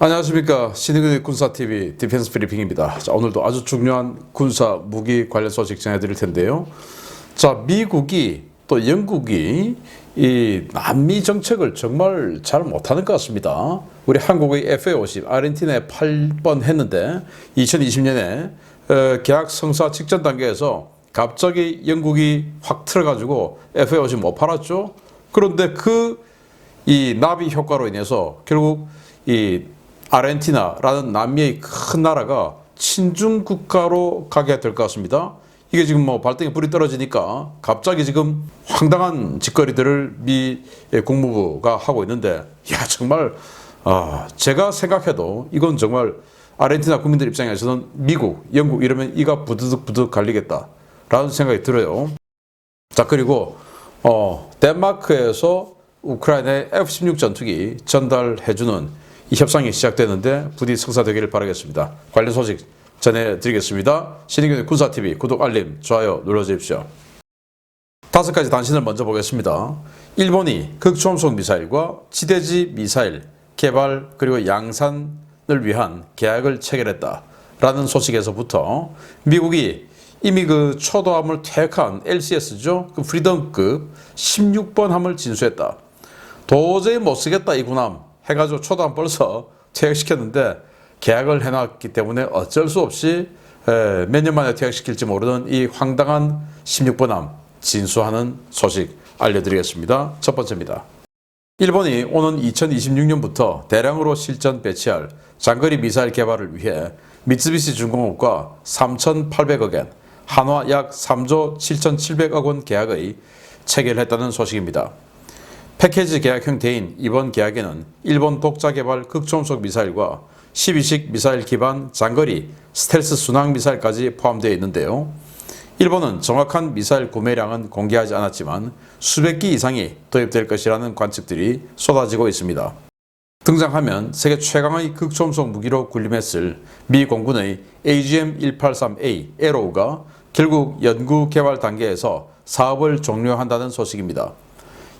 안녕하십니까. 신의근의 군사TV 디펜스 브리핑입니다. 자, 오늘도 아주 중요한 군사 무기 관련 소식 전해드릴 텐데요. 자, 미국이 또 영국이 이 남미 정책을 정말 잘 못하는 것 같습니다. 우리 한국의 FA-50 아르헨티나에 8번 했는데 2020년에 계약 성사 직전 단계에서 갑자기 영국이 확 틀어가지고 FA-50 못 팔았죠. 그런데 이 나비 효과로 인해서 결국 이 아르헨티나라는 남미의 큰 나라가 친중 국가로 가게 될 것 같습니다. 이게 지금 뭐 발등에 불이 떨어지니까 갑자기 지금 황당한 짓거리들을 미 국무부가 하고 있는데, 야, 정말 제가 생각해도 이건 정말 아르헨티나 국민들 입장에서는 미국, 영국 이러면 이가 부드득부드득 갈리겠다라는 생각이 들어요. 자, 그리고 덴마크에서 우크라이나에 F-16 전투기 전달해주는 이 협상이 시작되는데 부디 성사되기를 바라겠습니다. 관련 소식 전해드리겠습니다. 신의균의 군사TV 구독, 알림, 좋아요 눌러주십시오. 5가지 단신을 먼저 보겠습니다. 일본이 극초음속 미사일과 지대지 미사일 개발 그리고 양산을 위한 계약을 체결했다라는 소식에서부터 미국이 이미 그 초도함을 퇴역한 LCS죠. 그 프리덤급 16번 함을 진수했다. 도저히 못 쓰겠다 이 군함 해가지고 초도함 벌써 퇴역시켰는데 계약을 해놨기 때문에 어쩔 수 없이 몇 년 만에 퇴역시킬지 모르는 이 황당한 16번함 진수하는 소식 알려드리겠습니다. 첫 번째입니다. 일본이 오는 2026년부터 대량으로 실전 배치할 장거리 미사일 개발을 위해 미쓰비시 중공업과 3,800억엔, 한화 약 3조 7,700억 원 계약의 체결했다는 소식입니다. 패키지 계약 형태인 이번 계약에는 일본 독자 개발 극초음속 미사일과 12식 미사일 기반 장거리 스텔스 순항 미사일까지 포함되어 있는데요. 일본은 정확한 미사일 구매량은 공개하지 않았지만 수백 기 이상이 도입될 것이라는 관측들이 쏟아지고 있습니다. 등장하면 세계 최강의 극초음속 무기로 군림했을 미 공군의 AGM-183A 에로우가 결국 연구 개발 단계에서 사업을 종료한다는 소식입니다.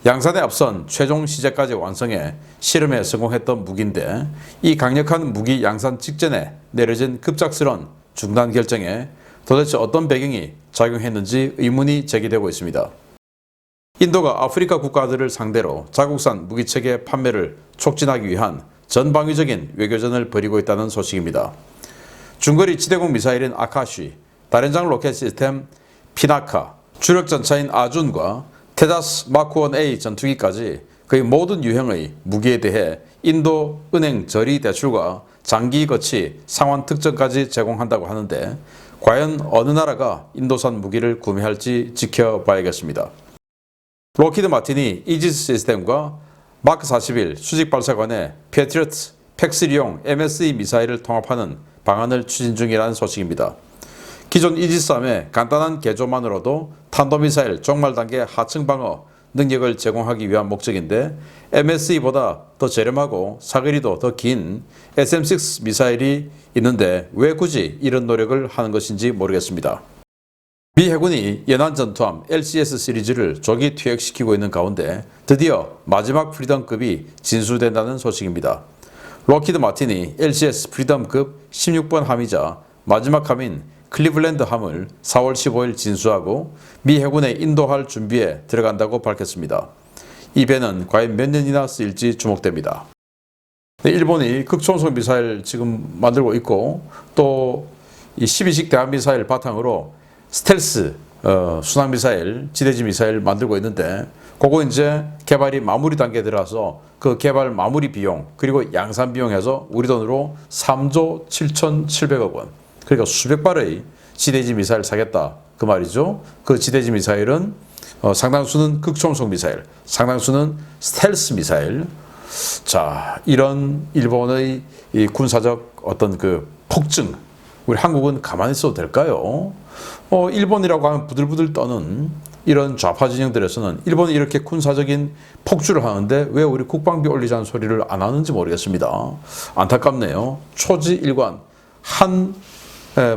양산에 앞선 최종 시제까지 완성해 실험에 성공했던 무기인데, 이 강력한 무기 양산 직전에 내려진 급작스런 중단 결정에 도대체 어떤 배경이 작용했는지 의문이 제기되고 있습니다. 인도가 아프리카 국가들을 상대로 자국산 무기체계 판매를 촉진하기 위한 전방위적인 외교전을 벌이고 있다는 소식입니다. 중거리 지대공 미사일인 아카쉬, 다연장 로켓 시스템 피나카, 주력 전차인 아준과 테자스 마크-1A 전투기까지 거의 모든 유형의 무기에 대해 인도 은행 저리 대출과 장기 거치 상환 특전까지 제공한다고 하는데, 과연 어느 나라가 인도산 무기를 구매할지 지켜봐야겠습니다. 록히드 마틴이 이지스 시스템과 마크 41 수직 발사관에 패트리어트 팩3용 MSE 미사일을 통합하는 방안을 추진 중이라는 소식입니다. 기존 이지스함의 간단한 개조만으로도 탄도미사일 종말 단계 하층 방어 능력을 제공하기 위한 목적인데, MSE보다 더 저렴하고 사거리도 더 긴 SM-6 미사일이 있는데 왜 굳이 이런 노력을 하는 것인지 모르겠습니다. 미 해군이 연안 전투함 LCS 시리즈를 조기 퇴역시키고 있는 가운데 드디어 마지막 프리덤급이 진수된다는 소식입니다. 록히드 마틴이 LCS 프리덤급 16번 함이자 마지막 함인 클리블랜드 함을 4월 15일 진수하고 미 해군의 인도할 준비에 들어간다고 밝혔습니다. 이 배는 과연 몇 년이나 쓰일지 주목됩니다. 일본이 극초음속 미사일 지금 만들고 있고, 또 이 12식 대함 미사일 바탕으로 스텔스 순항 미사일, 지대지 미사일 만들고 있는데, 그거 이제 개발이 마무리 단계에 들어서 그 개발 마무리 비용 그리고 양산 비용해서 우리 돈으로 3조 7,700억 원, 그러니까 수백 발의 지대지 미사일 사겠다 그 말이죠. 그 지대지 미사일은 상당수는 극초음속 미사일, 상당수는 스텔스 미사일. 자, 이런 일본의 이 군사적 어떤 그 폭증, 우리 한국은 가만히 있어도 될까요? 일본이라고 하면 부들부들 떠는 이런 좌파 진영들에서는 일본이 이렇게 군사적인 폭주를 하는데 왜 우리 국방비 올리자는 소리를 안 하는지 모르겠습니다. 안타깝네요. 초지일관 한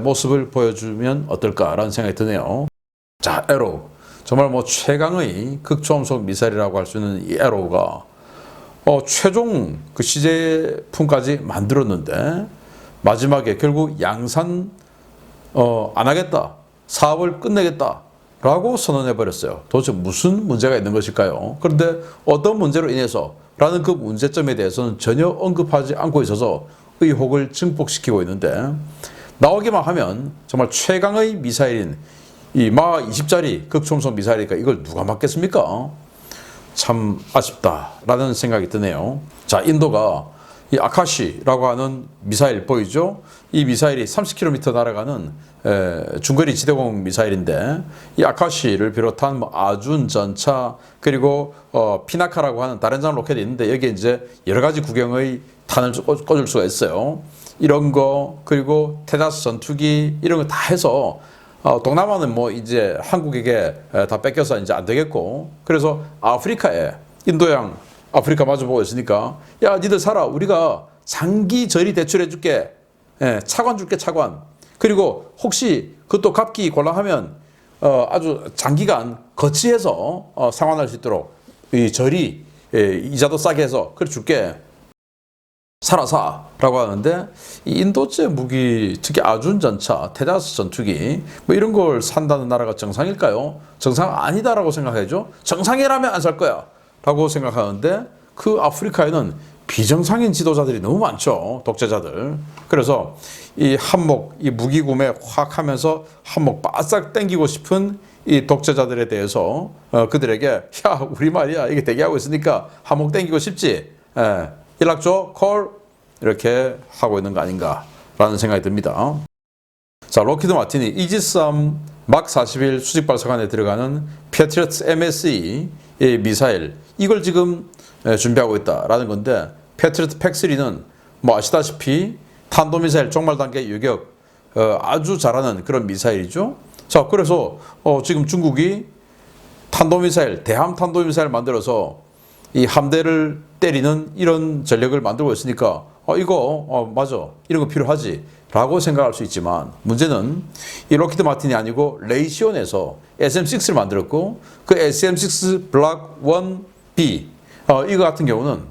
모습을 보여주면 어떨까라는 생각이 드네요. 자, 에로우. 정말 뭐 최강의 극초음속 미사일이라고 할 수 있는 이 에로우가 최종 그 시제품까지 만들었는데 마지막에 결국 양산 안 하겠다, 사업을 끝내겠다라고 선언해 버렸어요. 도대체 무슨 문제가 있는 것일까요? 그런데 어떤 문제로 인해서라는 그 문제점에 대해서는 전혀 언급하지 않고 있어서 의혹을 증폭시키고 있는데, 나오기만 하면 정말 최강의 미사일인 이 마 20짜리 극초음속 미사일이니까 이걸 누가 맞겠습니까? 참 아쉽다라는 생각이 드네요. 자, 인도가 이 아카시라고 하는 미사일 보이죠? 이 미사일이 30km 날아가는 중거리 지대공 미사일인데, 이 아카시를 비롯한 뭐 아준 전차, 그리고 피나카라고 하는 다른 장 로켓이 있는데, 여기에 이제 여러 가지 구경의 탄을 꽂을 수가 있어요. 이런 거, 그리고 테자스 전투기, 이런 거 다 해서 동남아는 뭐 이제 한국에게 다 뺏겨서 이제 안 되겠고, 그래서 아프리카에, 인도양 아프리카 마주보고 있으니까, 야, 니들 살아, 우리가 장기 저리 대출해 줄게, 차관 줄게, 차관. 그리고 혹시 그것도 갚기 곤란하면 아주 장기간 거치해서 상환할 수 있도록 이 저리 이자도 싸게 해서 그래 줄게, 라고 하는데, 이 인도제 무기, 특히 아준 전차, 테자스 전투기 뭐 이런 걸 산다는 나라가 정상일까요? 정상 아니다라고 생각하죠. 정상이라면 안 살 거야 라고 생각하는데, 그 아프리카에는 비정상인 지도자들이 너무 많죠. 독재자들. 그래서 이 한몫, 이 무기 구매 확 하면서 한몫 바싹 땡기고 싶은 이 독재자들에 대해서 그들에게, 야, 우리 말이야, 이게 대기하고 있으니까 한몫 땡기고 싶지, 연락 줘, 콜, 이렇게 하고 있는 거 아닌가라는 생각이 듭니다. 자, 록히드 마틴이 이지스-3 막 41 수직 발사관에 들어가는 패트리어트 MSE 미사일, 이걸 지금 준비하고 있다라는 건데, 패트리어트 팩3는 뭐 아시다시피 탄도미사일 종말 단계 유격 아주 잘하는 그런 미사일이죠. 자, 그래서 지금 중국이 탄도미사일, 대함 탄도미사일 만들어서 이 함대를 때리는 이런 전력을 만들고 있으니까 이거 맞아, 이런 거 필요하지 라고 생각할 수 있지만, 문제는 이 록히드 마틴이 아니고 레이시온에서 SM6를 만들었고, 그 SM6 블락 1B 이거 같은 경우는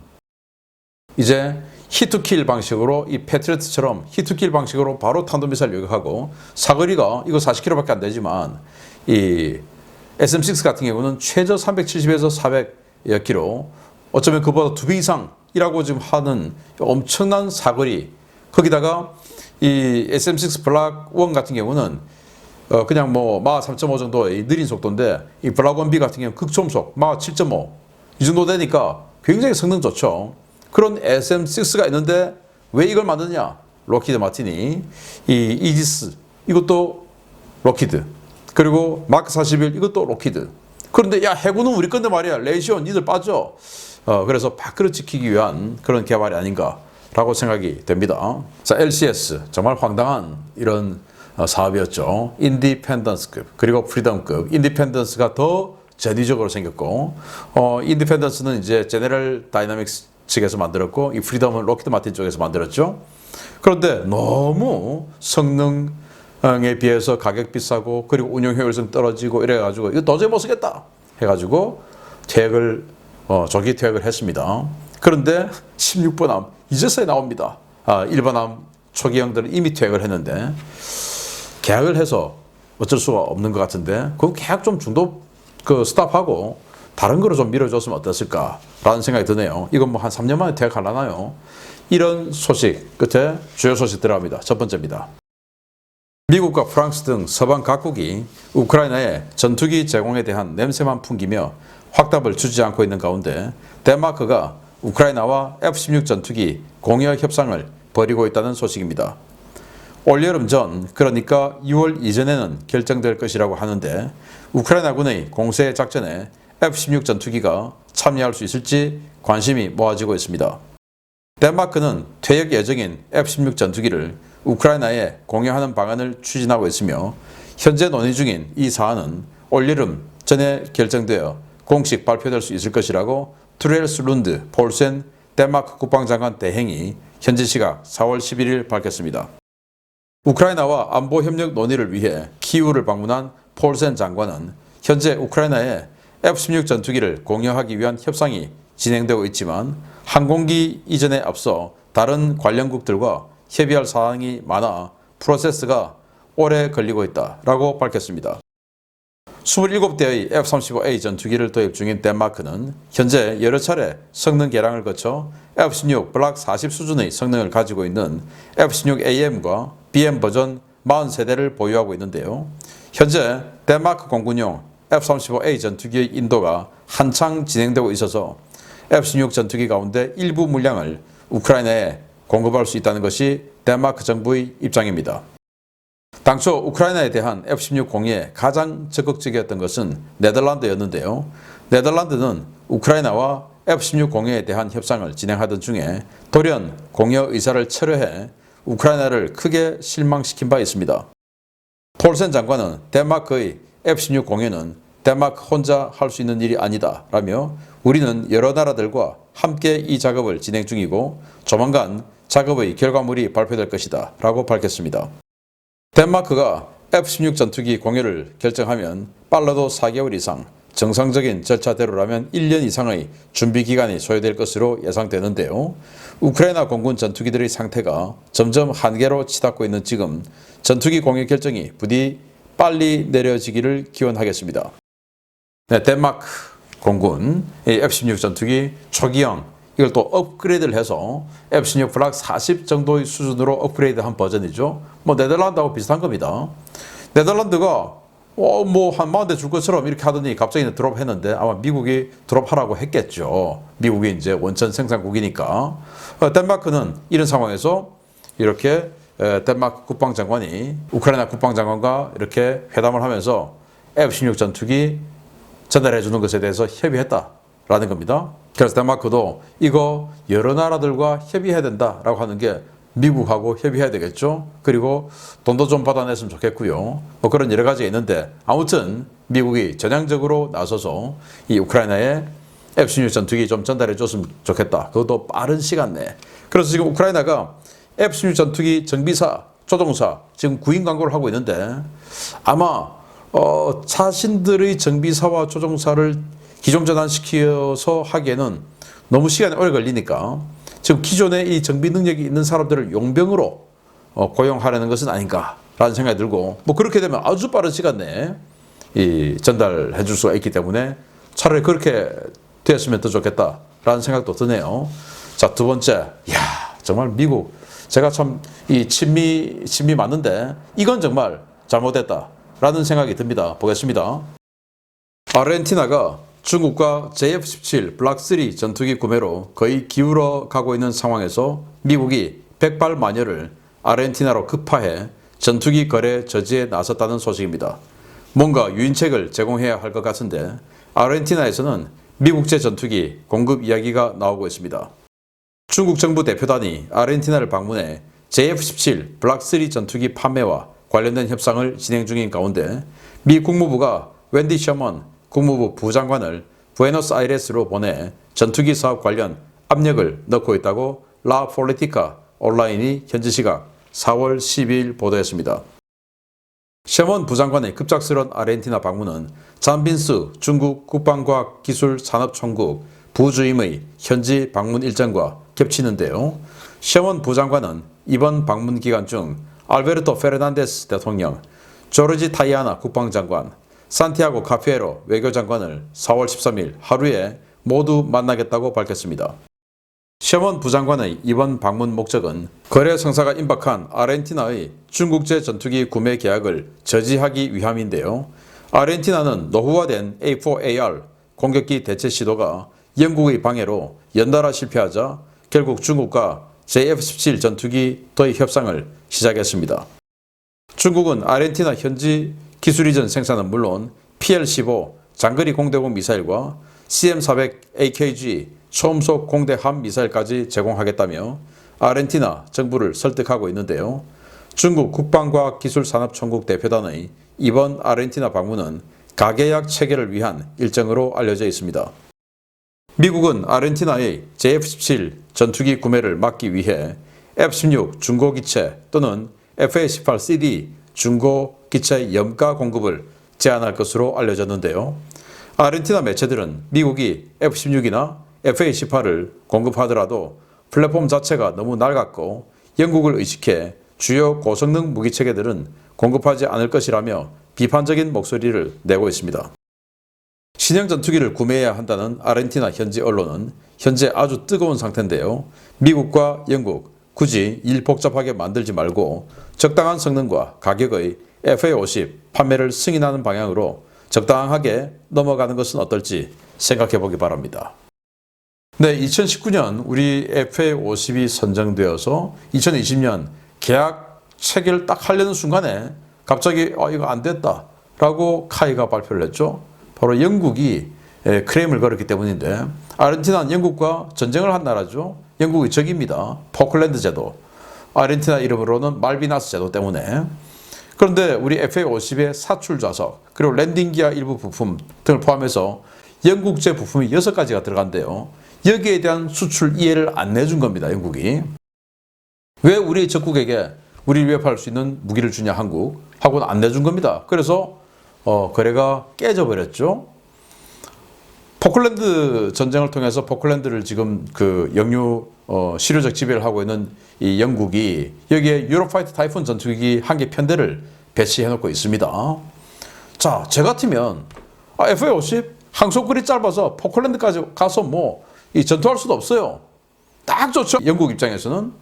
이제 히트킬 방식으로, 이 패트리어트처럼 히트킬 방식으로 바로 탄도미사일 요격하고, 사거리가 이거 40km밖에 안 되지만 이 SM6 같은 경우는 최저 370에서 400여 km, 어쩌면 그보다 2배 이상이라고 지금 하는 엄청난 사거리, 거기다가 이 SM6 블락 1 같은 경우는 그냥 뭐 마 3.5 정도의 느린 속도인데, 이 블락 1B 같은 경우는 극초음속 마 7.5 이 정도 되니까 굉장히 성능 좋죠. 그런 SM6가 있는데 왜 이걸 만드냐? 록히드 마틴이 이 이지스 이것도 록히드, 그리고 마크 41 이것도 록히드. 그런데 야, 해군은 우리 건데 말이야, 레이시온 니들 빠져. 그래서 밖으로 지키기 위한 그런 개발이 아닌가라고 생각이 됩니다. 자, LCS 정말 황당한 이런 사업이었죠. 인디펜던스급, 그리고 프리덤급. 인디펜던스가 더 전위적으로 생겼고, 인디펜던스는 이제 제너럴 다이나믹스 측에서 만들었고, 이 프리덤은 록히드 마틴 쪽에서 만들었죠. 그런데 너무 성능에 비해서 가격 비싸고, 그리고 운영 효율성 떨어지고 이래가지고 이거 도저히 못 쓰겠다 해가지고 조기 퇴역을 했습니다. 그런데 16번함 이제서야 나옵니다. 일반함 초기형들은 이미 퇴역을 했는데, 계약을 해서 어쩔 수가 없는 것 같은데, 그 계약 좀 중도 스탑하고 다른 거로 좀 밀어줬으면 어땠을까라는 생각이 드네요. 이건 뭐 한 3년 만에 퇴역하려나요? 이런 소식 끝에 주요 소식 들어갑니다. 첫 번째입니다. 미국과 프랑스 등 서방 각국이 우크라이나에 전투기 제공에 대한 냄새만 풍기며 확답을 주지 않고 있는 가운데, 덴마크가 우크라이나와 F-16 전투기 공여 협상을 벌이고 있다는 소식입니다. 올여름 전, 그러니까 6월 이전에는 결정될 것이라고 하는데, 우크라이나군의 공세 작전에 F-16 전투기가 참여할 수 있을지 관심이 모아지고 있습니다. 덴마크는 퇴역 예정인 F-16 전투기를 우크라이나에 공여하는 방안을 추진하고 있으며, 현재 논의 중인 이 사안은 올여름 전에 결정되어 공식 발표될 수 있을 것이라고 트루엘스 룬드 폴센 덴마크 국방장관 대행이 현지 시각 4월 11일 밝혔습니다. 우크라이나와 안보 협력 논의를 위해 키이우를 방문한 폴센 장관은 현재 우크라이나에 F-16 전투기를 공여하기 위한 협상이 진행되고 있지만 항공기 이전에 앞서 다른 관련국들과 협의할 사항이 많아 프로세스가 오래 걸리고 있다라고 밝혔습니다. 27대의 F-35A 전투기를 도입 중인 덴마크는 현재 여러 차례 성능 개량을 거쳐 F-16 블락 40 수준의 성능을 가지고 있는 F-16AM과 BM 버전 40세대를 보유하고 있는데요. 현재 덴마크 공군용 F-35A 전투기의 인도가 한창 진행되고 있어서 F-16 전투기 가운데 일부 물량을 우크라이나에 공급할 수 있다는 것이 덴마크 정부의 입장입니다. 당초 우크라이나에 대한 F-16 공유에 가장 적극적이었던 것은 네덜란드였는데요. 네덜란드는 우크라이나와 F-16 공유에 대한 협상을 진행하던 중에 돌연 공여 의사를 철회해 우크라이나를 크게 실망시킨 바 있습니다. 폴센 장관은 덴마크의 F-16 공유는 덴마크 혼자 할 수 있는 일이 아니다 라며 우리는 여러 나라들과 함께 이 작업을 진행 중이고 조만간 작업의 결과물이 발표될 것이다 라고 밝혔습니다. 덴마크가 F-16 전투기 공유를 결정하면 빨라도 4개월 이상, 정상적인 절차대로라면 1년 이상의 준비 기간이 소요될 것으로 예상되는데요. 우크라이나 공군 전투기들의 상태가 점점 한계로 치닫고 있는 지금 전투기 공유 결정이 부디 빨리 내려지기를 기원하겠습니다. 네, 덴마크 공군 F-16 전투기 초기형 이걸 또 업그레이드를 해서 F-16 블락 40 정도의 수준으로 업그레이드한 버전이죠. 네덜란드하고 비슷한 겁니다. 네덜란드가 한 40대 줄 것처럼 이렇게 하더니 갑자기 드롭했는데 아마 미국이 드롭하라고 했겠죠. 미국이 이제 원천 생산국이니까. 덴마크는 이런 상황에서 이렇게 덴마크 국방장관이 우크라이나 국방장관과 이렇게 회담을 하면서 F-16 전투기 전달해 주는 것에 대해서 협의했다라는 겁니다. 그래서 덴마크도 이거 여러 나라들과 협의해야 된다라고 하는 게 미국하고 협의해야 되겠죠. 그리고 돈도 좀 받아냈으면 좋겠고요. 그런 여러 가지가 있는데 아무튼 미국이 전향적으로 나서서 이 우크라이나에 F-16 전투기 좀 전달해 줬으면 좋겠다. 그것도 빠른 시간 내에. 그래서 지금 우크라이나가 F-16 전투기 정비사, 조종사 지금 구인 광고를 하고 있는데 아마 자신들의 정비사와 조종사를 기종 전환시켜서 하기에는 너무 시간이 오래 걸리니까 지금 기존에 이 정비 능력이 있는 사람들을 용병으로 고용하려는 것은 아닌가라는 생각이 들고 그렇게 되면 아주 빠른 시간 내에 전달해 줄 수가 있기 때문에 차라리 그렇게 되었으면 더 좋겠다라는 생각도 드네요. 자, 두 번째, 정말 미국 제가 참 이 친미 맞는데 이건 정말 잘못됐다라는 생각이 듭니다. 보겠습니다. 아르헨티나가 중국과 JF-17 블락 3 전투기 구매로 거의 기울어 가고 있는 상황에서 미국이 백발마녀를 아르헨티나로 급파해 전투기 거래 저지에 나섰다는 소식입니다. 뭔가 유인책을 제공해야 할 것 같은데 아르헨티나에서는 미국제 전투기 공급 이야기가 나오고 있습니다. 중국 정부 대표단이 아르헨티나를 방문해 JF-17 블락 3 전투기 판매와 관련된 협상을 진행 중인 가운데 미 국무부가 웬디 셔먼 국무부 부장관을 부에노스아이레스로 보내 전투기 사업 관련 압력을 넣고 있다고 라 폴리티카 온라인이 현지 시각 4월 12일 보도했습니다. 셔먼 부장관의 급작스러운 아르헨티나 방문은 잔빈스 중국 국방과학기술산업총국 부주임의 현지 방문 일정과 겹치는데요. 셔먼 부장관은 이번 방문 기간 중 알베르토 페르난데스 대통령, 조르지 타이아나 국방장관, 산티아고 카피에로 외교장관을 4월 13일 하루에 모두 만나겠다고 밝혔습니다. 셔먼 부장관의 이번 방문 목적은 거래 성사가 임박한 아르헨티나의 중국제 전투기 구매 계약을 저지하기 위함인데요. 아르헨티나는 노후화된 A4AR 공격기 대체 시도가 영국의 방해로 연달아 실패하자 결국 중국과 JF-17 전투기 도입 협상을 시작했습니다. 중국은 아르헨티나 현지 기술 이전 생산은 물론 PL-15 장거리 공대공 미사일과 CM-400AKG 초음속 공대함 미사일까지 제공하겠다며 아르헨티나 정부를 설득하고 있는데요. 중국 국방과학기술산업총국 대표단의 이번 아르헨티나 방문은 가계약 체결을 위한 일정으로 알려져 있습니다. 미국은 아르헨티나의 JF-17 전투기 구매를 막기 위해 F-16 중고기체 또는 FA-18CD 중고기체 염가 공급을 제한할 것으로 알려졌는데요. 아르헨티나 매체들은 미국이 F-16이나 FA-18을 공급하더라도 플랫폼 자체가 너무 낡았고 영국을 의식해 주요 고성능 무기 체계들은 공급하지 않을 것이라며 비판적인 목소리를 내고 있습니다. 신형 전투기를 구매해야 한다는 아르헨티나 현지 언론은 현재 아주 뜨거운 상태인데요. 미국과 영국 굳이 일 복잡하게 만들지 말고 적당한 성능과 가격의 FA-50 판매를 승인하는 방향으로 적당하게 넘어가는 것은 어떨지 생각해 보기 바랍니다. 네, 2019년 우리 FA-50이 선정되어서 2020년 계약 체결 딱 하려는 순간에 갑자기 이거 안 됐다 라고 카이가 발표를 했죠. 바로 영국이 크레임을 걸었기 때문인데, 아르헨티나는 영국과 전쟁을 한 나라죠. 영국의 적입니다. 포클랜드 제도, 아르헨티나 이름으로는 말비나스 제도 때문에. 그런데 우리 FA-50의 사출 좌석 그리고 랜딩 기아 일부 부품 등을 포함해서 영국제 부품이 6가지가 들어간대요. 여기에 대한 수출 이해를 안 내준 겁니다. 영국이. 왜 우리 적국에게 우리를 위협할 수 있는 무기를 주냐 한국 하고는 안 내준 겁니다. 그래서 거래가 깨져버렸죠. 포클랜드 전쟁을 통해서 포클랜드를 지금 그 영유 실효적 지배를 하고 있는 이 영국이 여기에 유로파이터 타이푼 전투기 한 개 편대를 배치해 놓고 있습니다. 자, 저 같으면 FA-50 항속거리 짧아서 포클랜드까지 가서 이 전투할 수도 없어요. 딱 좋죠. 영국 입장에서는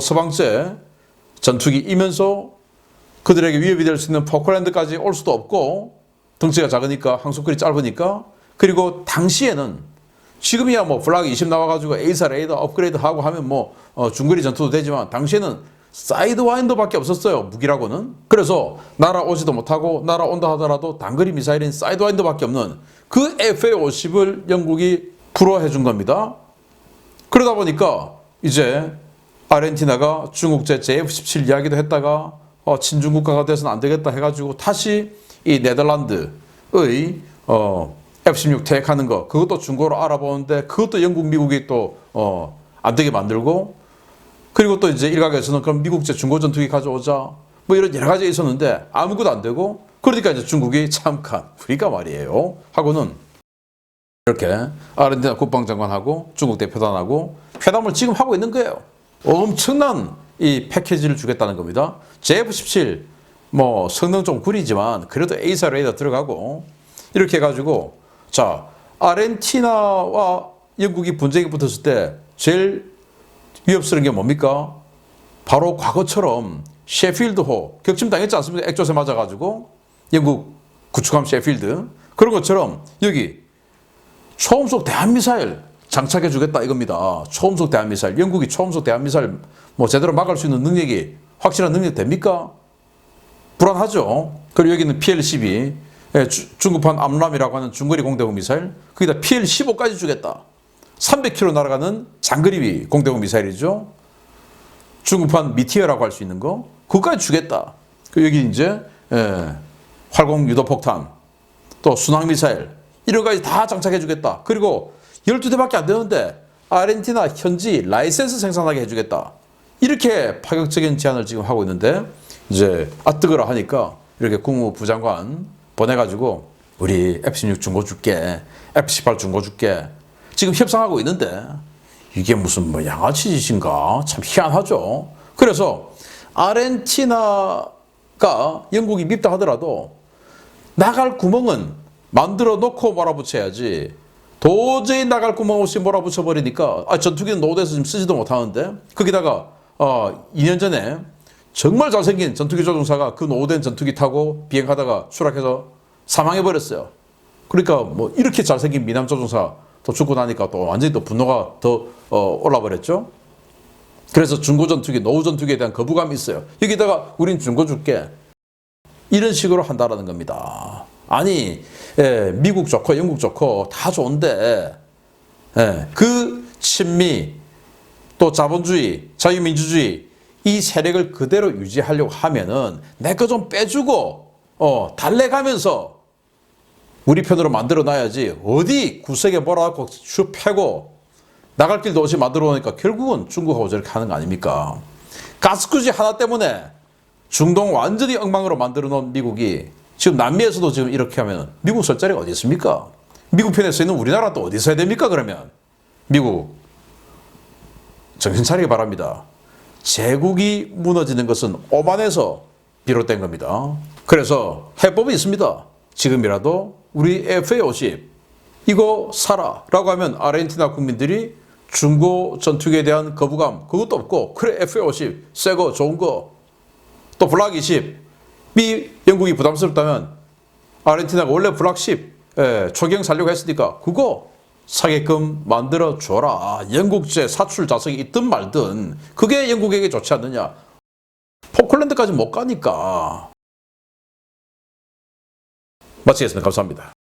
서방제 전투기이면서 그들에게 위협이 될 수 있는 포클랜드까지 올 수도 없고, 덩치가 작으니까 항속거리 짧으니까. 그리고 당시에는 지금이야 블락 20 나와가지고 에이사 레이더 업그레이드 하고 하면 중거리 전투도 되지만, 당시에는 사이드와인더밖에 없었어요. 무기라고는. 그래서 날아오지도 못하고 날아온다 하더라도 단거리 미사일인 사이드와인더밖에 없는 그 FA-50을 영국이 불허해 준 겁니다. 그러다 보니까 이제 아르헨티나가 중국제 JF-17 이야기도 했다가 친중 국가가 돼서는 안 되겠다 해가지고 다시 이 네덜란드의 F-16 퇴역하는 거, 그것도 중고로 알아보는데 그것도 영국, 미국이 또 안 되게 만들고, 그리고 또 이제 일각에서는 그럼 미국제 중고 전투기 가져오자 이런 여러 가지 있었는데 아무것도 안 되고, 그러니까 이제 중국이 잠깐 우리가 말이에요 하고는 이렇게 아르헨티나 국방장관하고 중국 대표단하고 회담을 지금 하고 있는 거예요. 엄청난 이 패키지를 주겠다는 겁니다. JF-17 성능 좀 구리지만 그래도 에이사 레이더 들어가고 이렇게 해가지고, 자, 아르헨티나와 영국이 분쟁이 붙었을 때 제일 위협스러운 게 뭡니까? 바로 과거처럼 셰필드호 격침 당했지 않습니까? 액조세 맞아가지고 영국 구축함 셰필드, 그런 것처럼 여기 초음속 대한미사일 장착해 주겠다 이겁니다. 초음속 대한미사일, 영국이 초음속 대한미사일 제대로 막을 수 있는 능력이, 확실한 능력 됩니까? 불안하죠. 그리고 여기는 PL-12 중국판 암람이라고 하는 중거리 공대공 미사일, 거기다 PL-15까지 주겠다. 300km 날아가는 장거리 공대공 미사일이죠. 중국판 미티어라고 할 수 있는 거, 그거까지 주겠다. 여기 이제 활공 유도 폭탄, 또 순항 미사일 이런 거까지 다 장착해 주겠다. 그리고 12대밖에 안 되는데 아르헨티나 현지 라이센스 생산하게 해주겠다. 이렇게 파격적인 제안을 지금 하고 있는데, 이제 뜨거라 하니까 이렇게 국무부 장관 보내가지고 우리 F-16 중고 줄게, F-18 중고 줄게, 지금 협상하고 있는데 이게 무슨 양아치 짓인가? 참 희한하죠. 그래서 아르헨티나가 영국이 밉다 하더라도 나갈 구멍은 만들어 놓고 몰아붙여야지, 도저히 나갈 구멍 없이 몰아붙여버리니까 전투기는 노후돼서 지금 쓰지도 못하는데, 거기다가 2년 전에 정말 잘생긴 전투기 조종사가 그 노후된 전투기 타고 비행하다가 추락해서 사망해버렸어요. 그러니까 이렇게 잘생긴 미남 조종사 또 죽고 나니까 또 완전히 또 분노가 더 올라버렸죠. 그래서 중고 전투기, 노후 전투기에 대한 거부감이 있어요. 여기다가 우린 중고 줄게, 이런 식으로 한다라는 겁니다. 아니, 미국 좋고 영국 좋고 다 좋은데 그 친미, 또 자본주의, 자유민주주의 이 세력을 그대로 유지하려고 하면은 내 거 좀 빼주고 달래가면서 우리 편으로 만들어 놔야지, 어디 구석에 몰아갖고 슈 패고 나갈 길도 없이 만들어 놓으니까 결국은 중국하고 저렇게 하는 거 아닙니까? 가스구지 하나 때문에 중동 완전히 엉망으로 만들어 놓은 미국이 지금 남미에서도 지금 이렇게 하면 미국 설 자리가 어디 있습니까? 미국 편에 서 있는 우리나라 또 어디 서야 됩니까 그러면? 미국 정신 차리기 바랍니다. 제국이 무너지는 것은 오만에서 비롯된 겁니다. 그래서 해법이 있습니다. 지금이라도 우리 FA-50 이거 사라 라고 하면 아르헨티나 국민들이 중고 전투기에 대한 거부감 그것도 없고 그래 FA-50 새거 좋은 거 또 블락 20 미 영국이 부담스럽다면 아르헨티나가 원래 블락 10 초경 살려고 했으니까 그거 사게끔 만들어 줘라. 영국제 사출 자석이 있든 말든 그게 영국에게 좋지 않느냐. 포클랜드까지 못 가니까. 마치겠습니다. 감사합니다.